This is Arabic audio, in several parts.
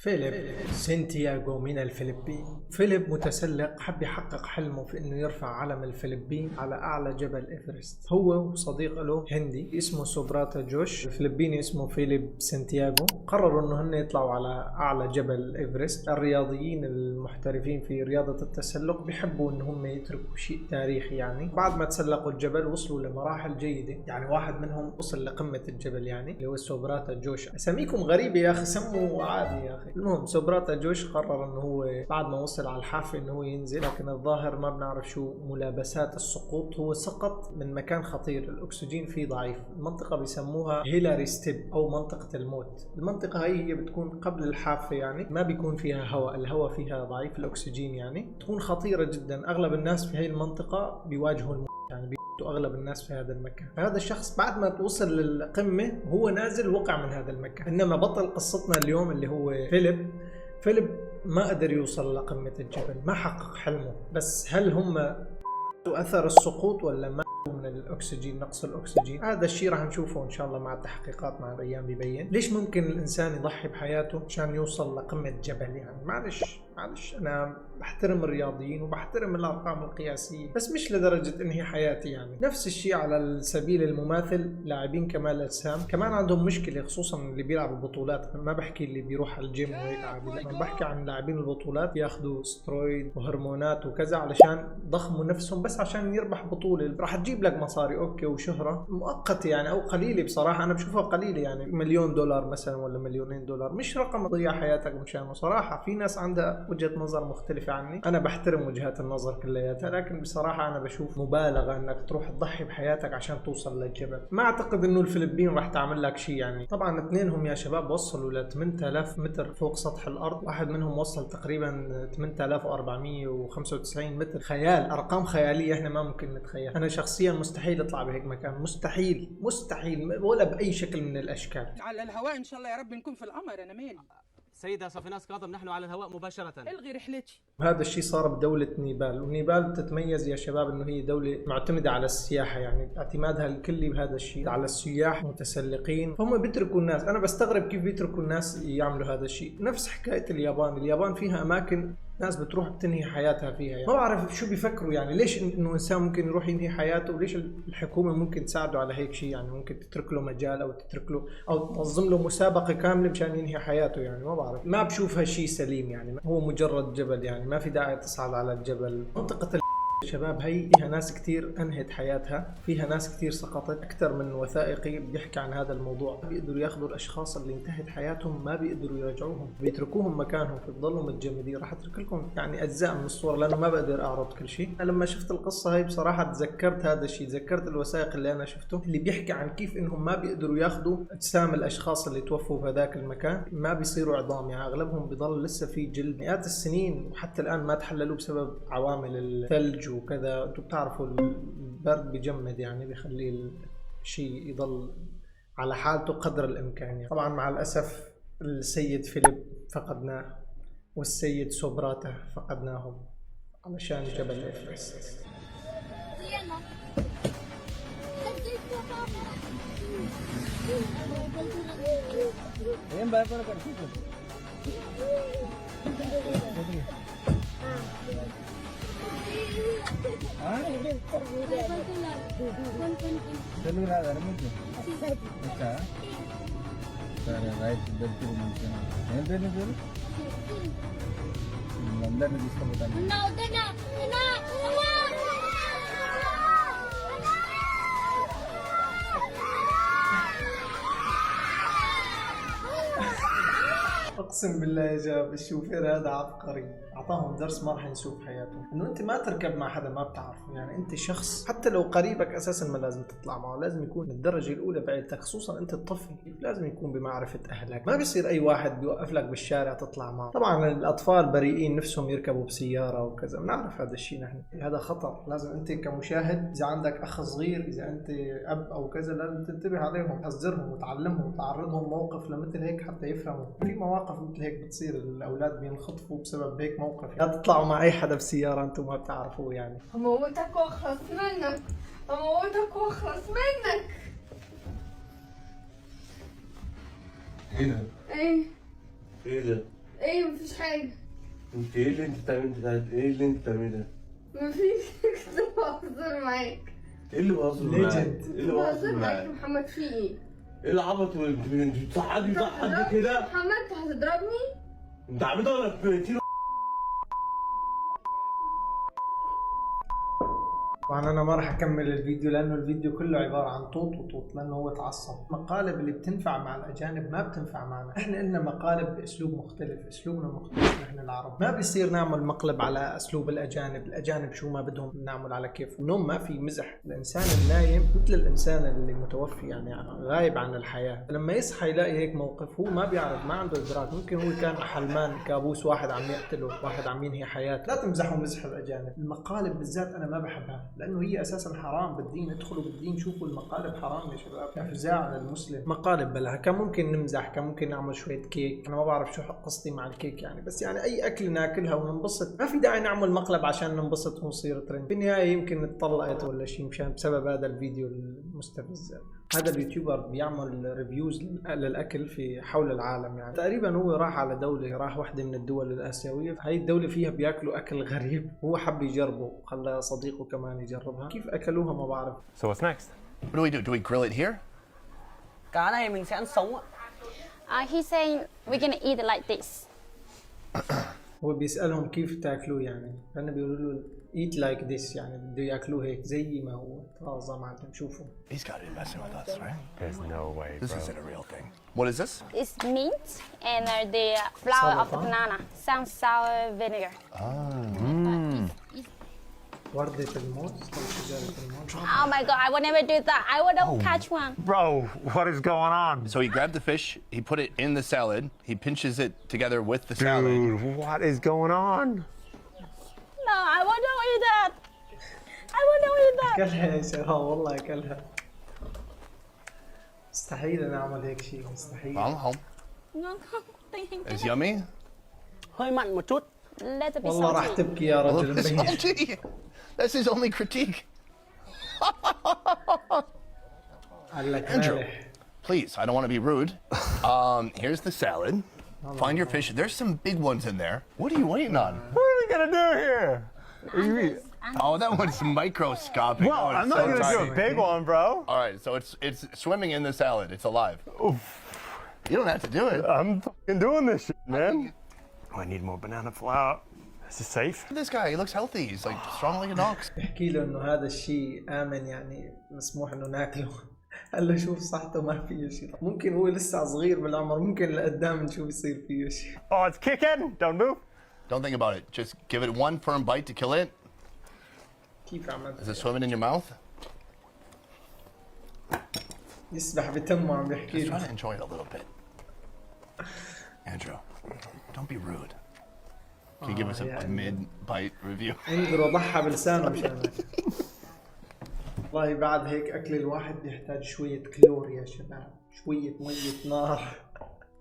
فيليب سانتياغو من الفلبين. فيليب متسلق حب يحقق حلمه في انه يرفع علم الفلبين على اعلى جبل ايفرست. هو وصديق له هندي اسمه سوبراتا جوش، الفلبيني اسمه فيليب سانتياغو، قرروا انه هن يطلعوا على اعلى جبل ايفرست. الرياضيين المحترفين في رياضة التسلق بيحبوا ان هم يتركوا شيء تاريخي، يعني بعد ما تسلقوا الجبل وصلوا لمراحل جيدة. يعني واحد منهم وصل لقمة الجبل، يعني اللي هو سوبراتا جوش. اساميكم غريبة يا اخي، سموا عادي يا اخي. المهم سوبراتا جوش قرر انه هو بعد ما وصل على الحافة انه هو ينزل، لكن الظاهر ما بنعرف شو ملابسات السقوط. هو سقط من مكان خطير، الاكسجين فيه ضعيف. المنطقة بيسموها هيلاري ستيب او منطقة الموت. المنطقة هي بتكون قبل الحافة، يعني ما بيكون فيها هواء، الهواء فيها ضعيف، الاكسجين يعني تكون خطيرة جدا. اغلب الناس في هي المنطقة بيواجهوا الموت، يعني بيموتوا اغلب الناس في هذا المكان. فهذا الشخص بعد ما توصل للقمة وهو نازل وقع من هذا المكان. انما بطل قصتنا اليوم اللي هو فيليب ما قدر يوصل لقمة الجبل، ما حقق حلمه. بس هل هم أثر السقوط ولا ما من الأكسجين، نقص الأكسجين؟ هذا الشيء راح نشوفه إن شاء الله مع التحقيقات مع الأيام. بيبين ليش ممكن الإنسان يضحي بحياته عشان يوصل لقمة جبل. يعني معلش أنا بحترم الرياضيين وبحترم الأرقام القياسية، بس مش لدرجة إنهي حياتي. يعني نفس الشيء على السبيل المماثل لاعبين كمال الأجسام كمان عندهم مشكلة، خصوصا اللي بيلعبوا بطولات. ما بحكي اللي بيروح على الجيم وهيك عادي، لا بحكي عن لاعبين البطولات ياخذوا سترويد وهرمونات وكذا علشان ضخموا نفسهم، بس عشان يربح بطولة. راح تجيب لك مصاري اوكي وشهرة مؤقتة يعني، او قليلة بصراحة انا بشوفها قليلة. يعني $1,000,000 مثلا ولا $2,000,000 مش رقم تضيع حياتك مشانه. صراحة في ناس عندها وجهة نظر مختلفة عني، انا بحترم وجهات النظر كلياتها، لكن بصراحة انا بشوف مبالغة انك تروح تضحي بحياتك عشان توصل للجبل. ما اعتقد انه الفلبين راح تعمل لك شيء. يعني طبعا اثنينهم يا شباب وصلوا ل 8000 متر فوق سطح الارض، واحد منهم وصل تقريبا 8495 متر. خيال، ارقام خيالية احنا ما ممكن نتخيل. انا شخصيا مستحيل اطلع بهيك مكان، مستحيل ولا باي شكل من الاشكال. على الهواء ان شاء الله يا رب نكون في القمر. انا مالي سيدة صفيناز كاظم، نحن على الهواء مباشرة. الغي رحلتي. هذا الشيء صار بدولة نيبال، ونيبال بتتميز يا شباب انه هي دولة معتمدة على السياحة، يعني اعتمادها الكلي بهذا الشيء على السياح متسلقين. فهم بيتركوا الناس، انا بستغرب كيف بيتركوا الناس يعملوا هذا الشيء. نفس حكاية اليابان فيها اماكن ناس بتروح بتنهي حياتها فيها. يعني ما بعرف شو بيفكروا، يعني ليش انه انسان ممكن يروح ينهي حياته، وليش الحكومه ممكن تساعده على هيك شيء. يعني ممكن تترك له مجال او تترك له او تنظم له مسابقه كامله مشان ينهي حياته. يعني ما بعرف، ما بشوفها شيء سليم. يعني هو مجرد جبل، يعني ما في داعي تصعد على الجبل. منطقه شباب هي فيها ناس كتير انهت حياتها، فيها ناس كتير سقطت. اكثر من وثائقي بيحكي عن هذا الموضوع. بيقدروا ياخذوا الاشخاص اللي انتهت حياتهم ما بيقدروا يرجعوهم، بيتركوهم مكانهم بتضلوا متجمدين. راح اترك لكم يعني اجزاء من الصور لانه ما بقدر اعرض كل شيء. انا لما شفت القصه هي بصراحه تذكرت هذا الشيء، تذكرت الوثائق اللي انا شفته اللي بيحكي عن كيف انهم ما بيقدروا ياخذوا اجسام الاشخاص اللي توفوا في هذاك المكان. ما بيصيروا عظام، يعني اغلبهم بيضل لسه في جلد مئات السنين، وحتى الان ما تحللوا بسبب عوامل الثلج وكذا. انتم بتعرفوا البرد بيجمد، يعني بيخلي الشيء يضل على حالته قدر الامكان. يعني طبعا مع الاسف السيد فيليب فقدناه والسيد سوبراتا فقدناهم علشان جبل ايفرست. తెలుగు రాదా మీకు? సరే రైట్, ఇద్దరు మంచిగా. ఏం పేరు నీ పేరు? అందరినీ తీసుకుపోతాను. اقسم بالله يا جاب الشوفير هذا عبقري، اعطاهم درس ما راح ينسوه في حياتهم. انه انت ما تركب مع حدا ما بتعرفه. يعني انت شخص حتى لو قريبك اساسا ما لازم تطلع معه، لازم يكون من الدرجه الاولى بعيلتك، خصوصا انت الطفل لازم يكون بمعرفه اهلك. ما بيصير اي واحد بيوقف لك بالشارع تطلع معه. طبعا الاطفال بريئين نفسهم يركبوا بسياره وكذا، بنعرف هذا الشيء. نحن هذا خطر، لازم انت كمشاهد اذا عندك اخ صغير، اذا انت اب او كذا، لازم تنتبه عليهم، تحذرهم وتعلمهم وتعرضهم موقف لمثل هيك حتى يفهموا. في مواقف مثل هيك بتصير، الاولاد بينخطفوا بسبب هيك موقف. لا تطلعوا مع اي حدا بسياره انتم ما بتعرفوه. يعني هموتك واخلص منك، هموتك واخلص منك. ايه ده؟ ايه ايه ده؟ ايه مفيش حاجة. انت ايه اللي انت بتعمله؟ ايه اللي انت بتعمله؟ مفيش. كنت بهزر معاك. ايه اللي بهزر معاك؟ ايه اللي بهزر بهزر معاك معاك؟ يا محمد، في ايه؟ ايه العبط اللي انت بتصحدي صح كده؟ محمد انت هتضربني؟ انت عبيطه ولا بتقتلي؟ طبعا انا ما راح اكمل الفيديو لانه الفيديو كله عباره عن طوط وطوط لانه هو تعصب. المقالب اللي بتنفع مع الاجانب ما بتنفع معنا، احنا لنا مقالب باسلوب مختلف، اسلوبنا مختلف نحن العرب، ما بيصير نعمل مقلب على اسلوب الاجانب شو ما بدهم نعمل على كيف. النوم ما في مزح، الانسان النايم مثل الانسان اللي متوفي يعني غايب عن الحياه، لما يصحى يلاقي هيك موقف هو ما بيعرف، ما عنده ادراك، ممكن هو كان حلمان كابوس، واحد عم يقتله، واحد عم ينهي حياته. لا تمزحوا مزح الاجانب. المقالب بالذات انا ما بحبها لانه هي اساسا حرام بالدين، ادخلوا بالدين شوفوا المقالب حرام يا شباب، افزاع على المسلم. مقالب بلاها، كان ممكن نمزح، كان ممكن نعمل شويه كيك، انا ما بعرف شو قصتي مع الكيك يعني، بس يعني اي اكل ناكلها وننبسط، ما في داعي نعمل مقلب عشان ننبسط ونصير ترند. في النهايه يمكن اتطلقت ولا شيء مشان بسبب هذا الفيديو المستفز. هذا اليوتيوبر بيعمل ريفيوز للاكل في حول العالم، يعني تقريبا هو راح على دوله، راح واحده من الدول الاسيويه، هاي الدوله فيها بياكلوا اكل غريب، هو حب يجربه وخلى صديقه كمان يجربها، كيف اكلوها ما بعرف. So what's next? What do we do? Do we grill it here? Cá này mình sẽ ăn sống ạ. He's saying we're gonna eat it like this. هو بيسألهم كيف تاكلوه يعني، فأنا بيقولوا له eat like this يعني بده ياكلوه هيك زي ما هو طازة. معلم شوفوا. He's got to be messing with us, right? There's no way, This bro. isn't a real thing. What is this? It's meat and the flour of the Salad, huh? banana, some sour vinegar. وردة الموز أو شجرة الموز. Oh my god, I would never do that. I would not catch one. Bro, what is going on? So he grabbed the fish, he put it in the salad, he pinches it together with the salad. Dude, what is going on? No, I would not eat that. I would not eat that. أكلها يا شباب والله أكلها. مستحيل أنا أعمل هيك شيء، مستحيل. Home. No, no, thank It's you. yummy. Hơi mặn một chút. Let it be والله راح salty. تبكي يا Well, رجل it's مبين. salty. That's his only critique. قال لك Andrew, مالح. please, I don't want to be rude. Here's the salad. Find your fish. There's some big ones in there. What are you waiting on? What are we gonna do here? Oh, that one's microscopic. Well, Oh, it's I'm not so gonna do tiny. a big one, bro. All right, so it's swimming in the salad. It's alive. You don't have to do it. I'm fucking doing this shit, man. Oh, I need more banana flour. Is this safe? Look at this guy. He looks healthy. He's like strong like an ox. احكي له إنه هذا الشيء آمن يعني مسموح إنه ناكله. قال له شوف صحته ما فيه شيء، ممكن هو لسه صغير بالعمر، ممكن لقدام نشوف يصير فيه شيء. Oh, it's kicking. Don't move. Don't think about it. Just give it one firm bite to kill it. كيف عملت؟ Is it swimming in your mouth? يسبح بتمه عم بيحكي Just try له. to enjoy it a little bit. Andrew, don't be rude. Can you give us a mid-bite review? انظروا ضحى بلسانه مشانك. والله بعد هيك اكل الواحد بيحتاج شوية كلور يا شباب، شوية مية نار.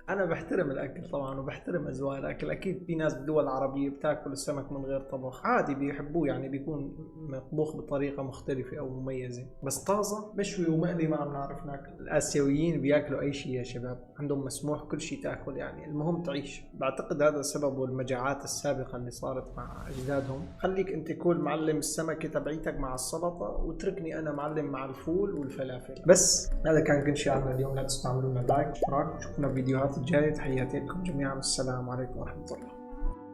انا بحترم الاكل طبعا وبحترم اذواق الاكل، اكيد في ناس بالدول العربية بتاكل السمك من غير طبخ، عادي بيحبوه يعني بيكون مطبوخ بطريقة مختلفة او مميزة، بس طازة مشوي ومقلي ما عم نعرف ناكل. الاسيويين بياكلوا اي شيء يا شباب، عندهم مسموح كل شيء تاكل يعني، المهم تعيش. بعتقد هذا سبب المجاعات السابقة اللي صارت مع اجدادهم. خليك انت كل معلم السمكة تبعيتك مع السلطة واتركني انا معلم مع الفول والفلافل. بس هذا كان كل شيء عنا اليوم، لا تنسوا تعملوا لنا لايك واشتراك، وشوفنا فيديوهات الجاية. تحياتي لكم جميعا، السلام عليكم ورحمة الله.